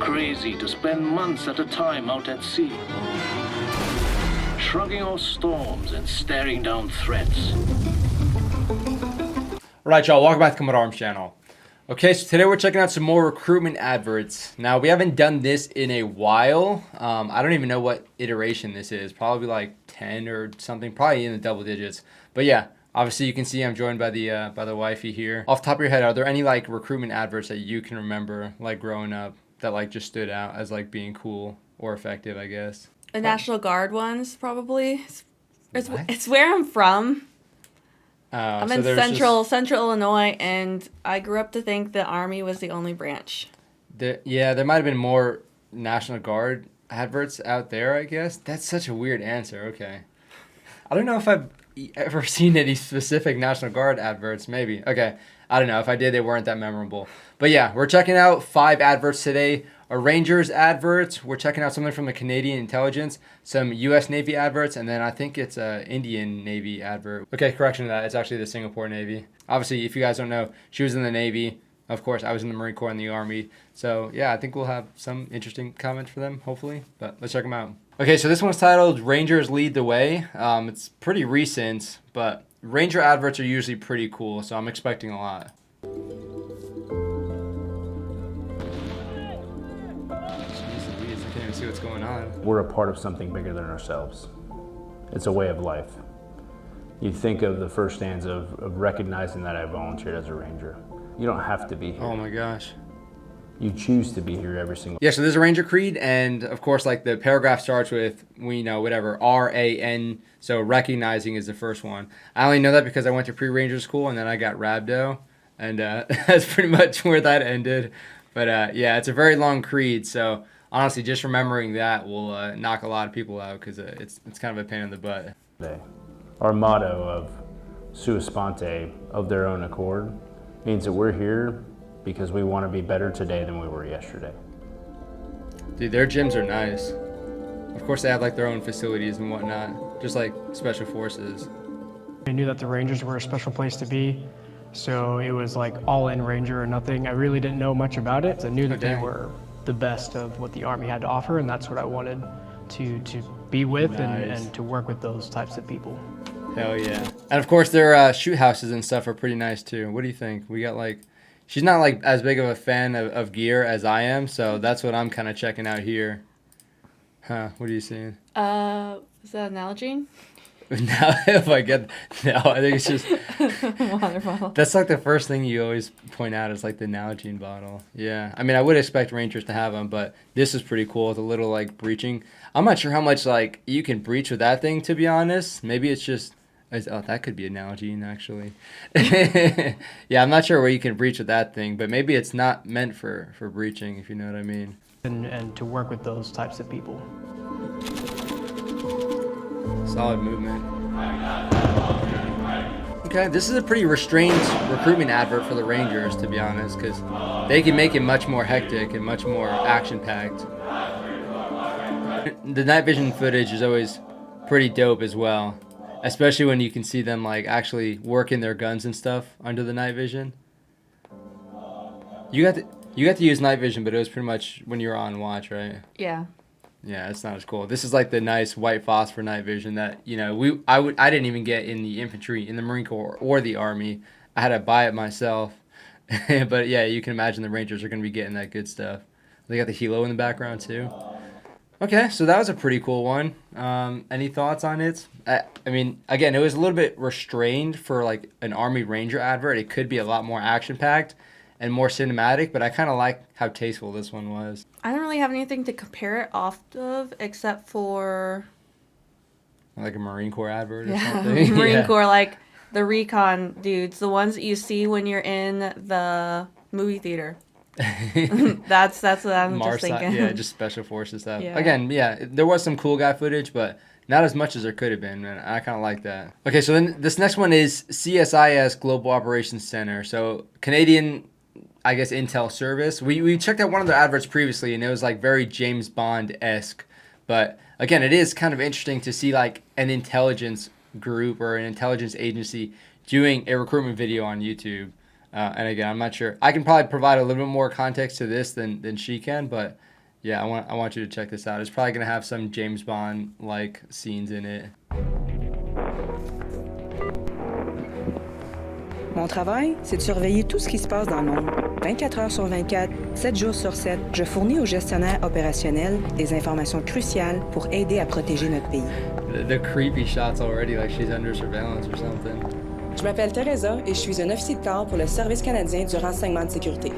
crazy to spend months at a time out at sea, shrugging off storms and staring down threats. Alright, y'all, welcome back to Commodore Arms channel. Okay, so today we're checking out some more recruitment adverts. Now, we haven't done this in a while. I don't even know what iteration this is. Probably like 10 or something, probably in the double digits. But yeah, obviously you can see I'm joined by the wifey here. Off the top of your head, are there any like recruitment adverts that you can remember like growing up that like just stood out as like being cool or effective, I guess? The National Guard ones, probably. It's where I'm from. I'm in central Illinois, and I grew up to think the Army was the only branch. There might have been more National Guard adverts out there, I guess. That's such a weird answer. Okay. I don't know if I've ever seen any specific National Guard adverts. Maybe. Okay. I don't know. If I did, they weren't that memorable. But yeah, we're checking out 5 adverts today. A Rangers adverts. We're checking out something from the Canadian Intelligence, some U.S. Navy adverts, and then I think it's a Indian Navy advert. Okay, correction to that. It's actually the Singapore Navy. Obviously, if you guys don't know, she was in the Navy. Of course, I was in the Marine Corps and the Army. So yeah, I think we'll have some interesting comments for them, hopefully. But let's check them out. Okay, so this one's titled Rangers Lead the Way. It's pretty recent, but Ranger adverts are usually pretty cool, so I'm expecting a lot. See what's going on. We're a part of something bigger than ourselves. It's a way of life. You think of the first stanza of recognizing that I volunteered as a Ranger. You don't have to be here. Oh my gosh. You choose to be here every single day. Yeah, so there's a Ranger Creed, and of course, like the paragraph starts with, we know, whatever, R-A-N, so recognizing is the first one. I only know that because I went to pre-Ranger school, and then I got Rhabdo, and that's pretty much where that ended. But yeah, it's a very long creed, so honestly, just remembering that will knock a lot of people out because it's kind of a pain in the butt. Our motto of sua sponte, of their own accord, means that we're here because we want to be better today than we were yesterday. Dude, their gyms are nice. Of course, they have like their own facilities and whatnot, just like Special Forces. I knew that the Rangers were a special place to be, so it was like all-in Ranger or nothing. I really didn't know much about it. I knew that they were the best of what the Army had to offer, and that's what I wanted to be with. Nice. and to work with those types of people. Hell yeah. And of course their shoot houses and stuff are pretty nice too. What do you think? We got like, she's not like as big of a fan of gear as I am, so that's what I'm kind of checking out here. Huh, what are you seeing? Is that Nalgene? Now, if I get, no, I think it's just water bottle. That's like the first thing you always point out is like the Nalgene bottle. Yeah, I mean, I would expect Rangers to have them, but this is pretty cool with a little like breaching. I'm not sure how much like you can breach with that thing, to be honest. Maybe it's just, oh, that could be a Nalgene actually. Yeah, I'm not sure where you can breach with that thing, but maybe it's not meant for breaching, if you know what I mean. And to work with those types of people. Solid movement. Okay, this is a pretty restrained recruitment advert for the Rangers, to be honest, because they can make it much more hectic and much more action-packed. The night vision footage is always pretty dope as well, especially when you can see them like actually working their guns and stuff under the night vision. You got to use night vision, but it was pretty much when you were on watch, right? Yeah. Yeah, it's not as cool. This is like the nice white phosphor night vision that, you know, I didn't even get in the infantry, in the Marine Corps or the Army. I had to buy it myself. But yeah, you can imagine the Rangers are going to be getting that good stuff. They got the helo in the background too. Okay, so that was a pretty cool one. Any thoughts on it? I mean, again, it was a little bit restrained for like an Army Ranger advert. It could be a lot more action-packed and more cinematic, but I kind of like how tasteful this one was. I don't really have anything to compare it off of except for like a Marine Corps advert or something. Marine Corps, like the recon dudes, the ones that you see when you're in the movie theater. That's what I'm just thinking. Yeah, just Special Forces stuff. Yeah. Again, yeah, there was some cool guy footage, but not as much as there could have been, man. I kind of like that. Okay, so then this next one is CSIS Global Operations Center. So Canadian, I guess, intel service. We checked out one of their adverts previously, and it was like very James Bond-esque. But again, it is kind of interesting to see like an intelligence group or an intelligence agency doing a recruitment video on YouTube. And again, I'm not sure. I can probably provide a little bit more context to this than she can, but yeah, I want you to check this out. It's probably going to have some James Bond-like scenes in it. Mon travail, c'est de surveiller tout ce qui se passe dans le monde. 24 heures sur 24, 7 jours sur 7, je fournis aux gestionnaires opérationnels des informations cruciales pour aider à protéger notre pays. The creepy shots already, like she's under surveillance or something. Je m'appelle Teresa et je suis un officier de corps pour le Service canadien du renseignement de sécurité.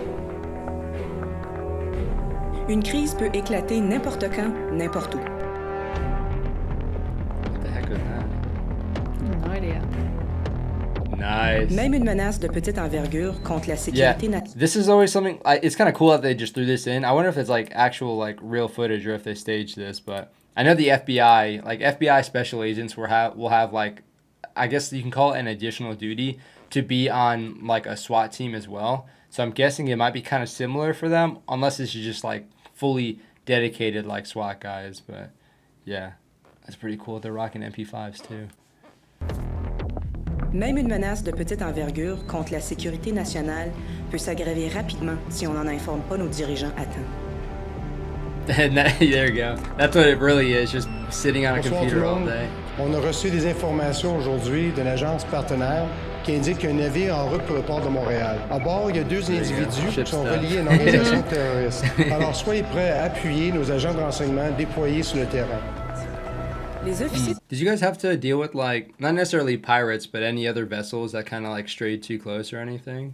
Une crise peut éclater n'importe quand, n'importe où. What the heck was that? No idea. Nice. Même une menace de petite envergure contre la sécurité nationale. This is always something. It's kind of cool that they just threw this in. I wonder if it's like actual like real footage or if they staged this. But I know the FBI, like FBI special agents, will have like, I guess you can call it an additional duty to be on like a SWAT team as well. So I'm guessing it might be kind of similar for them, unless it's just like fully dedicated like SWAT guys. But yeah, that's pretty cool. They're rocking MP5s too. Même une menace de petite envergure contre la sécurité nationale peut s'aggraver rapidement si on n'en informe pas nos dirigeants à temps. And there you go. That's what it really is, just sitting on a Bonsoir computer tout le all monde. day. On a reçu des informations aujourd'hui d'une agence partenaire qui indique qu'il y a un navire en route pour le port de Montréal. À bord, il y a 2 individus qui sont reliés à une organisation terroriste. Alors, soyez prêts à appuyer nos agents de renseignement déployés sur le terrain. Les officiers Did you guys have to deal with like, not necessarily pirates, but any other vessels that kind of like strayed too close or anything?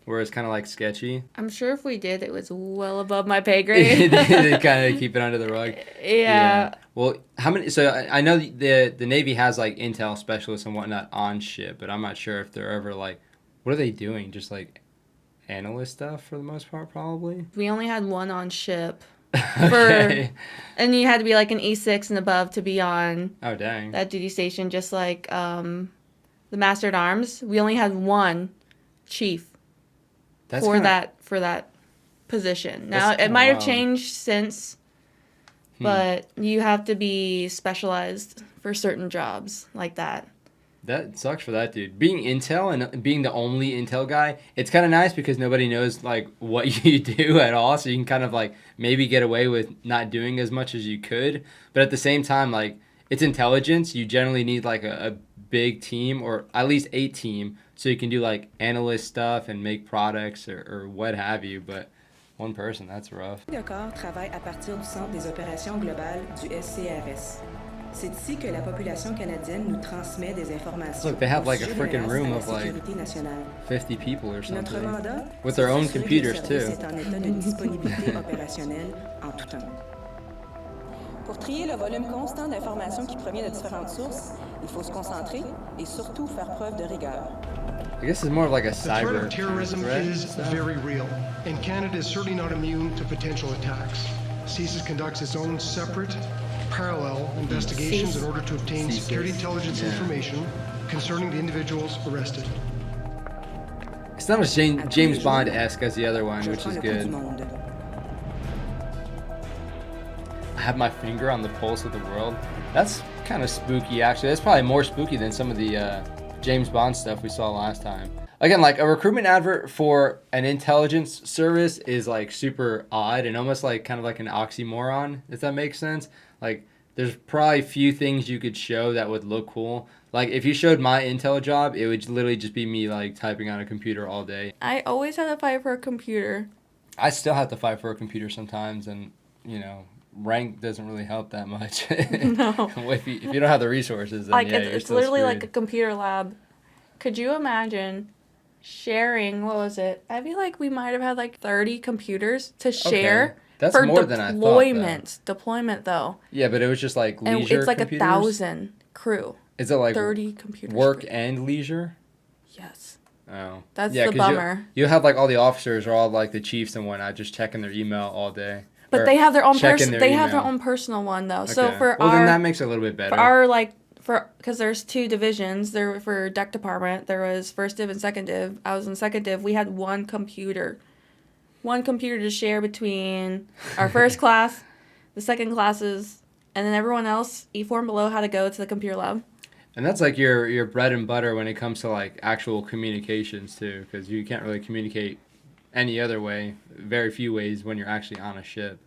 Where it's kind of like sketchy? I'm sure if we did, it was well above my pay grade. They kind of keep it under the rug. Yeah. Well, how many? So I know the Navy has like intel specialists and whatnot on ship, but I'm not sure if they're ever like, what are they doing? Just like analyst stuff for the most part, probably. We only had one on ship. Okay. And you had to be like an E6 and above to be on Oh dang. that duty station, just like the Master at Arms. We only had one chief That's for kinda- that position. That's Now it kinda might have wild. changed since, but you have to be specialized for certain jobs like that. That sucks for that dude. Being intel and being the only intel guy, it's kind of nice because nobody knows like what you do at all, so you can kind of like maybe get away with not doing as much as you could. But at the same time, like it's intelligence. You generally need like a big team or at least a team so you can do like analyst stuff and make products or what have you. But one person, that's rough. de corps travaillent à partir du centre des opérations globales du SCRS. C'est ici que la population canadienne nous transmet des informations. Look, they have like a au sujet freaking des menaces room à la of like sécurité nationale. 50 people or Notre something. mandat, With c'est their own d'assurer que le computers service too. est en état de disponibilité opérationnelle en tout temps. Pour trier le volume constant d'informations qui provient de différentes sources, il faut se concentrer et surtout faire preuve de rigueur. I guess it's more of like a The threat cyber of terrorism threat is stuff. very real, and Canada is certainly not immune to potential attacks. CSIS conducts its own separate, parallel investigations in order to obtain CSIS, security intelligence yeah. information concerning the individuals arrested. It's not as James Bond-esque as the other one, Je which prends is le pouls du good. monde. I have my finger on the pulse of the world. That's kind of spooky, actually. That's probably more spooky than some of the James Bond stuff we saw last time. Again, like a recruitment advert for an intelligence service is like super odd and almost like kind of like an oxymoron, if that makes sense. Like there's probably few things you could show that would look cool. Like if you showed my intel job, it would literally just be me like typing on a computer all day. I always had to fight for a computer. I still have to fight for a computer sometimes, and you know, rank doesn't really help that much. No. if you don't have the resources, then Like yeah, you're it's still literally like a screwed. computer lab. Could you imagine sharing, what was it? I feel like we might have had like 30 computers to share That's for more than I thought, though. Deployment though. Yeah, but it was just like And leisure it's like computers. 1,000 crew. Is it like 30 computers. work per- and leisure? Yes. Oh, That's yeah, the 'cause bummer. You have like all the officers or all like the chiefs and whatnot just checking their email all day. But Or they have their own checking their they have their email. own personal one though. So Okay. for well, our then that makes it a little bit better. for our like because there's 2 divisions. There for deck department, there was first div and second div. I was in second div. We had one computer to share between our first class, the second classes, and then everyone else, E4 and below, had to go to the computer lab. And that's like your bread and butter when it comes to like actual communications too, because you can't really communicate any other way, very few ways when you're actually on a ship.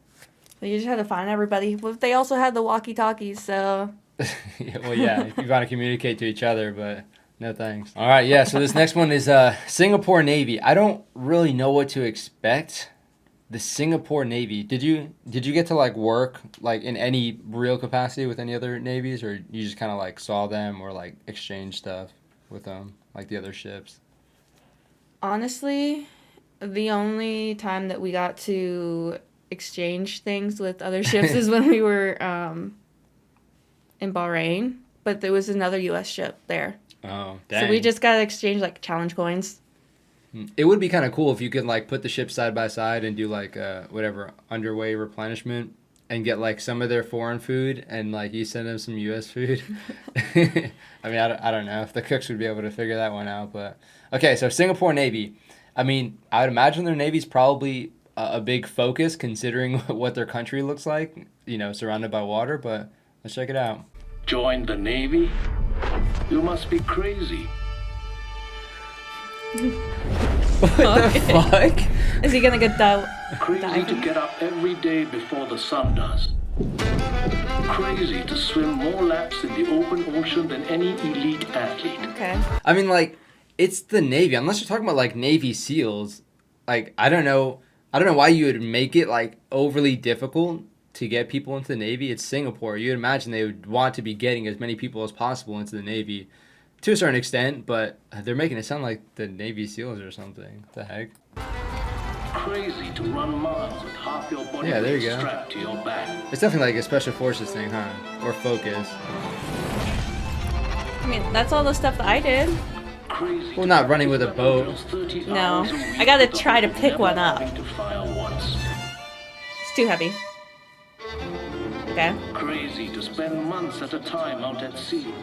You just had to find everybody. But they also had the walkie-talkies, so... Well, yeah, if you want to communicate to each other, but no thanks. All right, yeah, so this next one is Singapore Navy. I don't really know what to expect. The Singapore Navy. Did you get to like work like in any real capacity with any other navies, or you just kind of like saw them or like exchange stuff with them, like the other ships? Honestly, the only time that we got to exchange things with other ships is when we were in Bahrain, but there was another U.S. ship there. Oh, dang. So we just got to exchange like challenge coins. It would be kind of cool if you could like put the ships side by side and do like whatever underway replenishment and get like some of their foreign food and like you send them some U.S. food. I mean, I don't know if the cooks would be able to figure that one out, but okay. So Singapore Navy. I mean, I would imagine their Navy's probably a big focus considering what their country looks like, you know, surrounded by water, but let's check it out. Join the Navy? You must be crazy. What the fuck? Is he gonna get Crazy to get up every day before the sun does. Crazy to swim more laps in the open ocean than any elite athlete. Okay. I mean, like, it's the Navy. Unless you're talking about like Navy SEALs, like I don't know why you would make it like overly difficult to get people into the Navy. It's Singapore. You'd imagine they would want to be getting as many people as possible into the Navy to a certain extent, but they're making it sound like the Navy SEALs or something. What the heck? Crazy to run miles with half your body Yeah, there you go. strapped to your back. It's definitely like a special forces thing, huh? Or focus. I mean, that's all the stuff that I did. Crazy Well, not running with a boat. No, I gotta try to pick one up. To fire once. It's too heavy. Okay. Crazy to spend months at a time out at sea.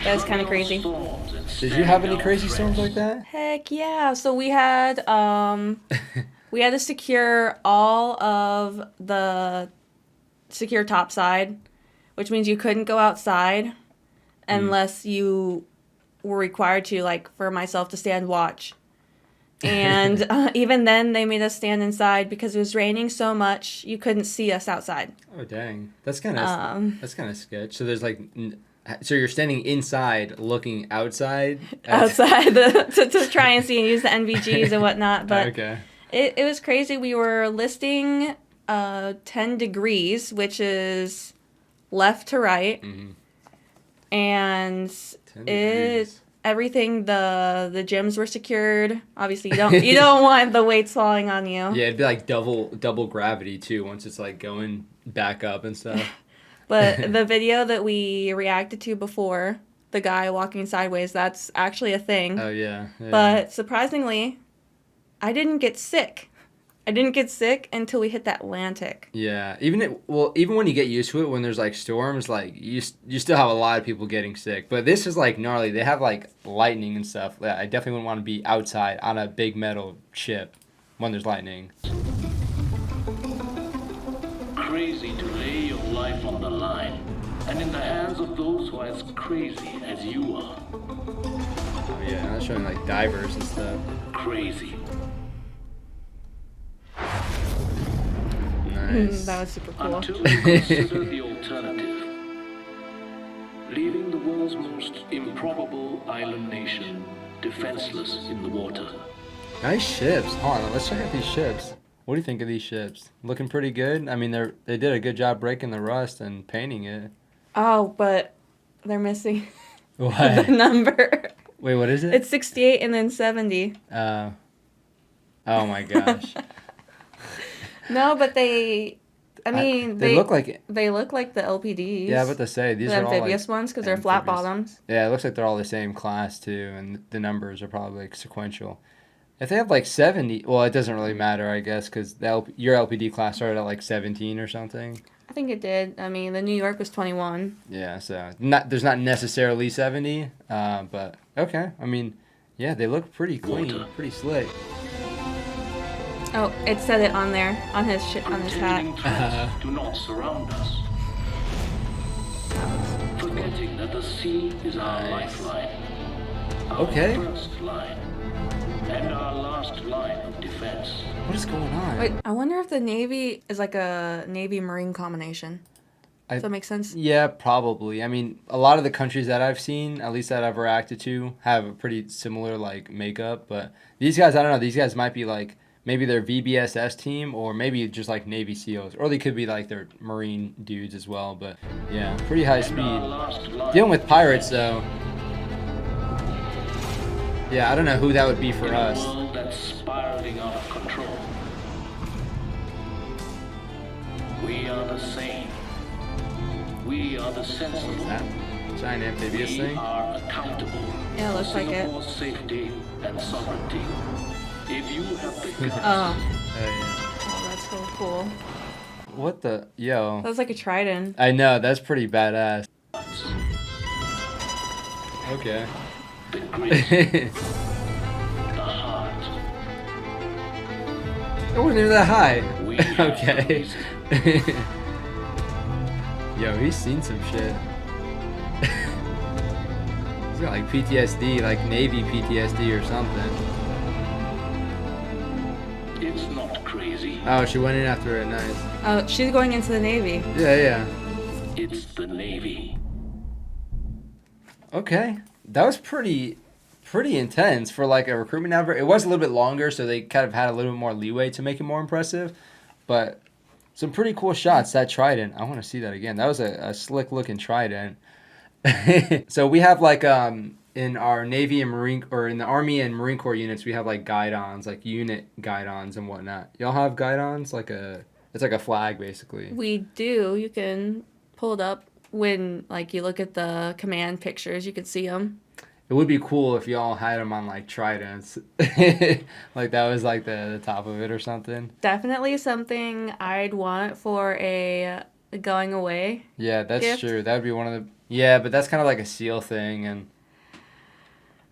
That's kind of crazy. Did you have any crazy storms like that? Heck yeah. So we had to secure all of the secure topside, which means you couldn't go outside unless you were required to, like for myself to stand watch. And even then they made us stand inside because it was raining so much you couldn't see us outside. Oh dang. That's kind of sketch. So there's like so you're standing inside looking outside to try and see and use the NVGs and whatnot, but okay. It was crazy. We were listing 10 degrees, which is left to right. Mm-hmm. And everything, the gyms were secured. Obviously, you don't want the weights falling on you. Yeah, it'd be like double gravity too once it's like going back up and stuff. But the video that we reacted to before, the guy walking sideways, that's actually a thing. Oh yeah. But surprisingly, I didn't get sick. I didn't get sick until we hit the Atlantic. Yeah, even when you get used to it, when there's like storms, like you still have a lot of people getting sick. But this is like gnarly. They have like lightning and stuff. I definitely wouldn't want to be outside on a big metal ship when there's lightning. Crazy to lay your life on the line, and in the hands of those who are as crazy as you are. Oh yeah, that's showing like divers and stuff. Crazy. Nice. That was super cool. Until you consider the alternative. Leaving the world's most improbable island nation defenseless in the water. Nice ships. Hold on, let's check out these ships. What do you think of these ships? Looking pretty good. I mean, they did a good job breaking the rust and painting it. Oh, but they're missing What? the number. Wait, what is it? It's 68 and then 70. Oh my gosh. No, but they look like the LPDs. Yeah, I was about to say these the are all amphibious like ones because they're flat bottoms. Yeah, it looks like they're all the same class too, and the numbers are probably like sequential. If they have like 70, well, it doesn't really matter, I guess, because your LPD class started at like 17 or something. I think it did. I mean, the New York was 21. Yeah, so there's not necessarily 70, but okay. I mean, yeah, they look pretty clean, pretty slick. Oh, it said it on there, on his hat. Threats do not surround us. Forget forgetting that the sea is our lifeline. Our Okay. first line. And our last line of defense. What is going on? Wait, I wonder if the Navy is like a Navy-Marine combination. Does that make sense? Yeah, probably. I mean, a lot of the countries that I've seen, at least that I've reacted to, have a pretty similar like makeup. But these guys, I don't know. These guys might be like maybe their VBSS team, or maybe just like Navy SEALs, or they could be like their Marine dudes as well. But yeah, pretty high speed. Dealing with pirates though. Yeah, I don't know who that would be for us. A world that's spiraling out of control. We are the sane. We are the sensible. That giant amphibious We thing. are accountable. Yeah, it looks for like it. Singapore's safety and sovereignty. If you have the guts, Oh, Hey, that's so cool. what the yo? That was like a trident. I know that's pretty badass. Okay. the grit, the heart. It wasn't even that high. We have Okay. the reason. Yo, he's seen some shit. He's got like PTSD, like Navy PTSD or something. It's not crazy. Oh, she went in after it. Nice. Oh, she's going into the Navy. Yeah, yeah. It's the Navy. Okay. That was pretty intense for like a recruitment advert. It was a little bit longer, so they kind of had a little bit more leeway to make it more impressive. But some pretty cool shots. That trident, I want to see that again. That was a slick looking trident. So we have like in our Navy and Marine, or in the Army and Marine Corps units, we have like guidons, like unit guidons and whatnot. Y'all have guidons? It's like a flag basically. We do. You can pull it up when like you look at the command pictures. You can see them. It would be cool if y'all had them on like tridents, like that was like the top of it or something. Definitely something I'd want for a going away. Yeah, that's gift. true. That would be one of the. Yeah, but that's kind of like a SEAL thing, and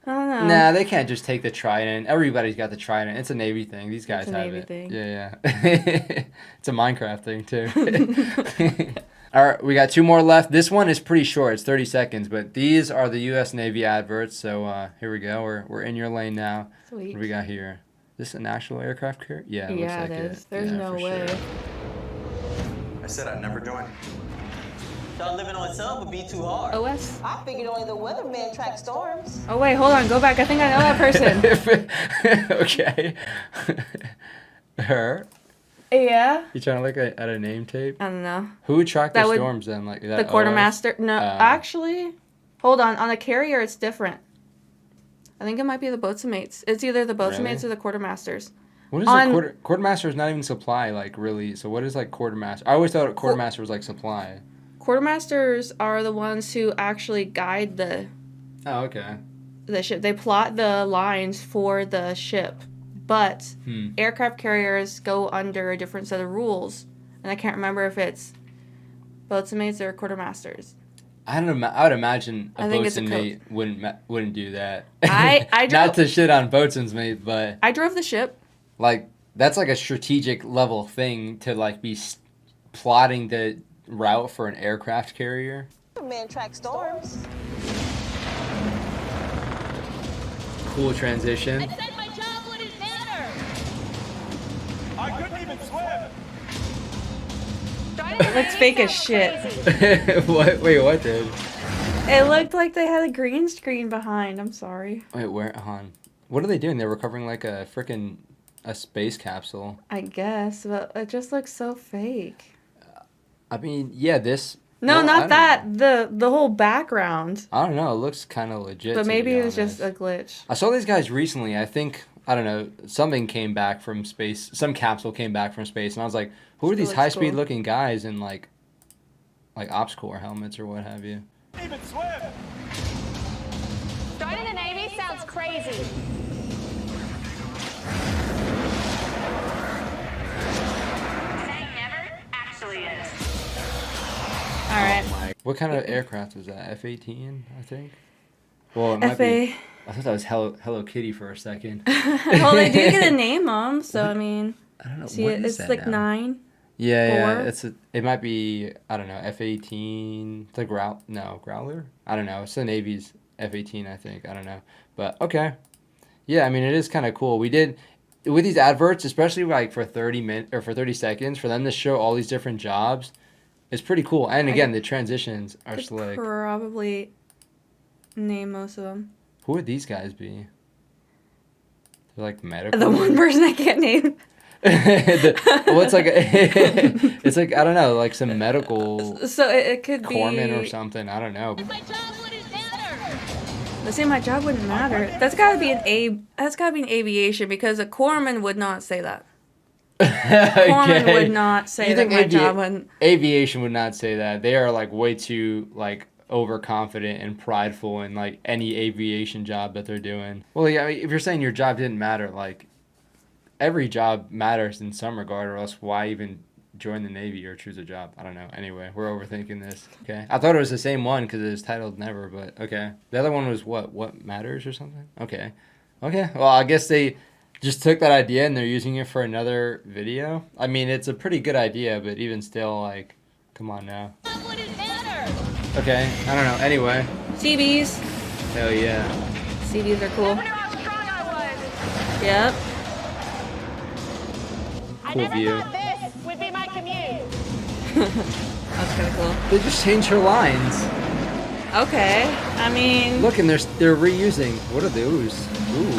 I don't know. nah, they can't just take the trident. Everybody's got the trident. It's a Navy thing. These guys It's a have Navy it. thing. Yeah, yeah. It's a Minecraft thing too. All right, we got two more left. This one is pretty short. It's 30 seconds, but these are the U.S. Navy adverts. So here we go. We're in your lane now. Sweet. What do we got here? Is this a national aircraft carrier? Yeah, it looks Yeah, like it it. is. There's Yeah, no for way. sure. I said I'd never join. Thought living on sub would be too hard. OS. I figured only the weatherman tracks storms. Oh wait, hold on. Go back. I think I know that person. Okay. Her? Yeah. You trying to look at a name tape? I don't know. Who would track the That would- storms then? Like that The quartermaster. No, Oh. actually, hold on. On the carrier, it's different. I think it might be the boatswainmates. It's either the boatswainmates Really? or the quartermasters. What is on- a quartermaster? Is not even supply, like really. So what is like quartermaster? I always thought quartermaster was like supply. Quartermasters are the ones who actually guide the Oh, okay. ship. They plot the lines for the ship. But aircraft carriers go under a different set of rules. And I can't remember if it's boatswainmates or quartermasters. I would imagine a I think it's a boatswain mate wouldn't do that. I Not drove- to shit on boatswain's mate, but I drove the ship. like that's like a strategic level thing to like be plotting the route for an aircraft carrier. Weatherman tracks storms. Cool transition. said my job wouldn't matter. I couldn't even swim. It looks fake as shit. What? Wait, what did? It looked like they had a green screen behind. I'm sorry. Wait, where? On. What are they doing? They're recovering like a space capsule. I guess, but it just looks so fake. I mean, yeah, this. No, well, I not don't that. The whole background. I don't know. It looks kind of legit. But to maybe be it was just a honest. glitch. I saw these guys recently. I think I don't know. Something came back from space. Some capsule came back from space, and I was like, "Who are these looks high-speed cool. looking guys in like ops corps helmets or what have you?" Even swim. Joining the Navy sounds crazy. Saying never actually is. All right. What kind of aircraft was that? F-18, I think. Well, it might FA. be. I thought that was Hello Kitty for a second. Well, they do get a name on 'em, so I mean, I don't know. see what it. is It's that like now? 9. Yeah, Or- it might be, I don't know, F-18, the Growler? I don't know. It's the Navy's F-18, I think. I don't know. But okay. Yeah, I mean, it is kind of cool. We did with these adverts, especially like for 30 minutes or for 30 seconds, for them to show all these different jobs, it's pretty cool. And again, the transitions are Could slick. probably name most of them. Who would these guys be? They're like medical. The one person I can't name. Well, it's like it's like I don't know, like some medical So it could be corpsman or something. I don't know. My job wouldn't matter. Let's say my job wouldn't matter. That's gotta be an aviation because a corpsman would not say that. Corpsman Okay. would not say You that think my job wouldn't. aviation would not say that? They are like way too like overconfident and prideful in like any aviation job that they're doing. Well, yeah, I mean, if you're saying your job didn't matter, like every job matters in some regard, or else why even join the Navy or choose a job? I don't know. Anyway, we're overthinking this. Okay, I thought it was the same one because it was titled Never, but okay. The other one was what matters or something. Okay, well, I guess they just took that idea and they're using it for another video. I mean, it's a pretty good idea, but even still, like, come on now. Job wouldn't matter. Okay, I don't know. Anyway, CBs. hell yeah. CBs are cool. Never knew how strong I was. Yep. I Cool never view. thought this would be my commute. That's kind of cool. They just changed her lines. Okay. I mean, Look, and they're reusing. What are those? Ooh,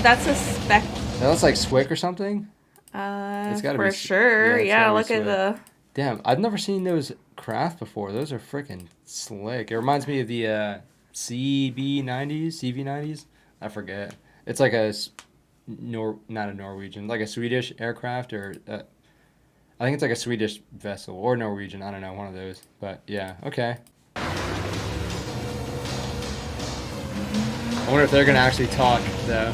that's a spec. that looks like Swick or something. It's gotta for be s- sure. yeah, it's Yeah, gotta be look at Swick. the. Damn, I've never seen those craft before. Those are freaking slick. It reminds me of the CV90s. I forget. It's like not a Norwegian, like a Swedish aircraft, or I think it's like a Swedish vessel or Norwegian. I don't know, one of those. But yeah, okay. I wonder if they're gonna actually talk though.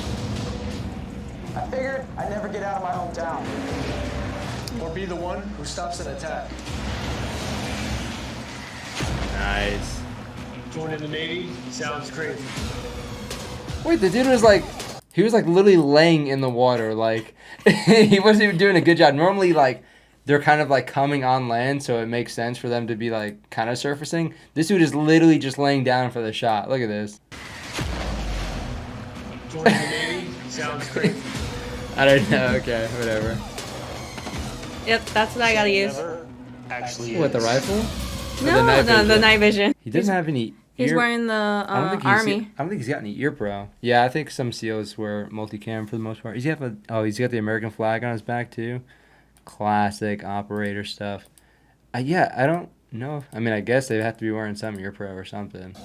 I figured I'd never get out of my hometown. Or be the one who stops an attack. Nice. Joining the Navy sounds crazy. Wait, the dude was like, he was like literally laying in the water, like he wasn't even doing a good job. Normally, like they're kind of like coming on land, so it makes sense for them to be like kind of surfacing. This dude is literally just laying down for the shot. Look at this. Joining the Navy sounds crazy. I don't know. Okay, whatever. Yep, that's what I gotta use. Never actually What, the is. rifle? Or No, night the vision? night vision. He doesn't have any. He's ear- wearing the I don't think army. I don't think he's got any ear pro. Yeah, I think some SEALs wear multicam for the most part. He's got the American flag on his back too. Classic operator stuff. Yeah, I don't know. I mean, I guess they'd have to be wearing some ear pro or something.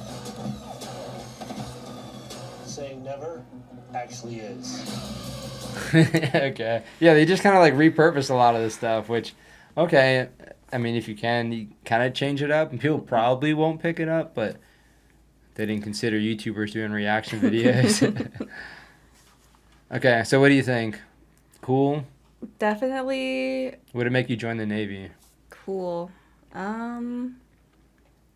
Saying never actually is. Okay. Yeah, they just kind of like repurpose a lot of this stuff, which, okay. I mean, if you can, you kind of change it up, and people probably won't pick it up, but they didn't consider YouTubers doing reaction videos. Okay, so what do you think? Cool? Definitely Would it make you join the Navy? cool.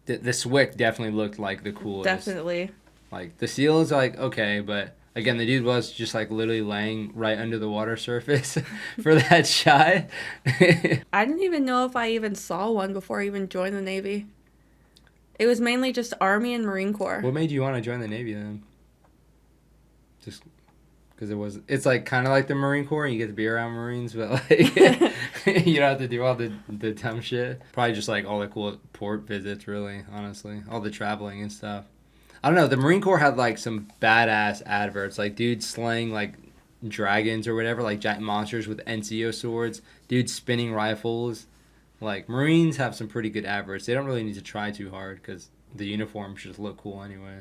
The Swick definitely looked like the coolest. Definitely. Like, the SEAL is like, okay, but again, the dude was just like literally laying right under the water surface for that shot. I didn't even know if I even saw one before I even joined the Navy. It was mainly just Army and Marine Corps. What made you want to join the Navy then? Just because it's like kind of like the Marine Corps, and you get to be around Marines, but like you don't have to do all the dumb shit. Probably just like all the cool port visits, really, honestly. All the traveling and stuff. I don't know. The Marine Corps had like some badass adverts, like dudes slaying like dragons or whatever, like giant monsters with NCO swords, dudes spinning rifles. Like, Marines have some pretty good adverts. They don't really need to try too hard because the uniforms just look cool anyway.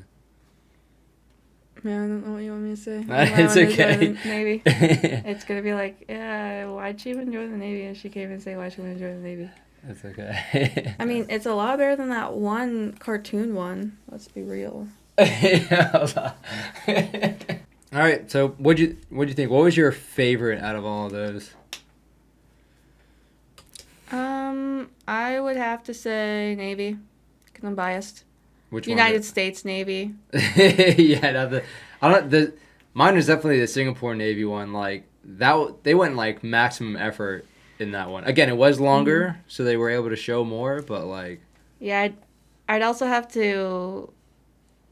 Man, I don't know what you want me to say. It's okay. The Navy. It's gonna be like, yeah, why'd she even join the Navy? And she can't even say why she wanted to join the Navy. That's okay. I mean, it's a lot better than that one cartoon one. Let's be real. All right, so what'd you think? What was your favorite out of all of those? I would have to say Navy, because I'm biased. Which United States Navy. Yeah, mine was definitely the Singapore Navy one. Like that, they went like maximum effort in that one. Again, it was longer, so they were able to show more, but like... Yeah, I'd also have to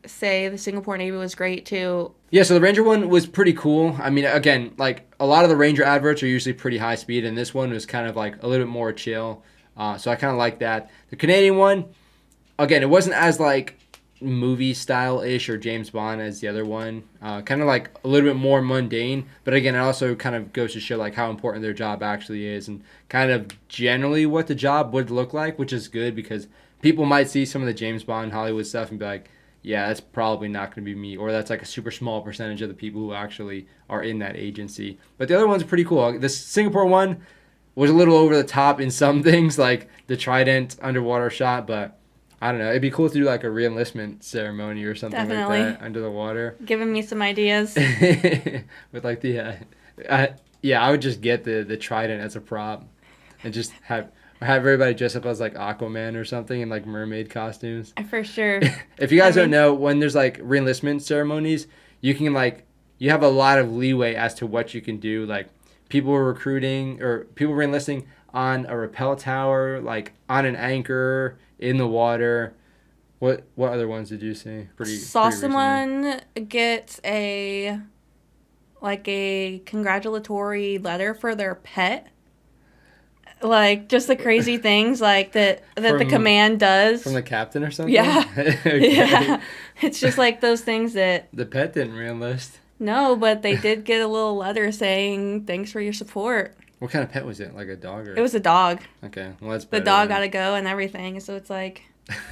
say the Singapore Navy was great too. Yeah, so the Ranger one was pretty cool. I mean, again, like a lot of the Ranger adverts are usually pretty high speed, and this one was kind of like a little bit more chill. So I kind of like that. The Canadian one, again, it wasn't as like movie style-ish or James Bond as the other one. Kind of like a little bit more mundane, but again, it also kind of goes to show like how important their job actually is and kind of generally what the job would look like, which is good because people might see some of the James Bond Hollywood stuff and be like, yeah, that's probably not going to be me, or that's like a super small percentage of the people who actually are in that agency. But the other one's pretty cool. This Singapore one was a little over the top in some things, like the Trident underwater shot, but I don't know. It'd be cool to do like a re-enlistment ceremony or something Definitely. like that under the water. Giving me some ideas. With like the, I would just get the Trident as a prop and just have everybody dress up as like Aquaman or something in like mermaid costumes. For sure. If you guys don't know, when there's like re-enlistment ceremonies, you can like, you have a lot of leeway as to what you can do. Like people were recruiting or people re-enlisting on a rappel tower, like on an anchor, in the water. What other ones did you see? Saw someone get a congratulatory letter for their pet. Like just the crazy things like that the command does. From the captain or something? Yeah. Okay. Yeah. It's just like those things that the pet didn't re-enlist. No, but they did get a little letter saying thanks for your support. What kind of pet was it? Like a dog or? It was a dog. Okay, well that's the better. Dog got to go and everything, so it's like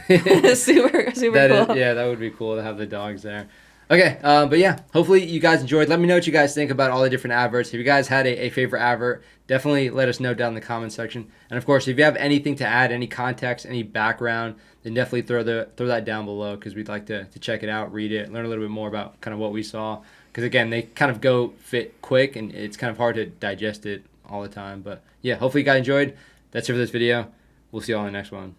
super cool. Yeah, that would be cool to have the dogs there. Okay, but yeah, hopefully you guys enjoyed. Let me know what you guys think about all the different adverts. If you guys had a favorite advert, definitely let us know down in the comment section. And of course, if you have anything to add, any context, any background, then definitely throw that down below because we'd like to check it out, read it, learn a little bit more about kind of what we saw. Because again, they kind of go fit quick and it's kind of hard to digest it all the time. But yeah, hopefully you guys enjoyed. That's it for this video. We'll see you all in the next one.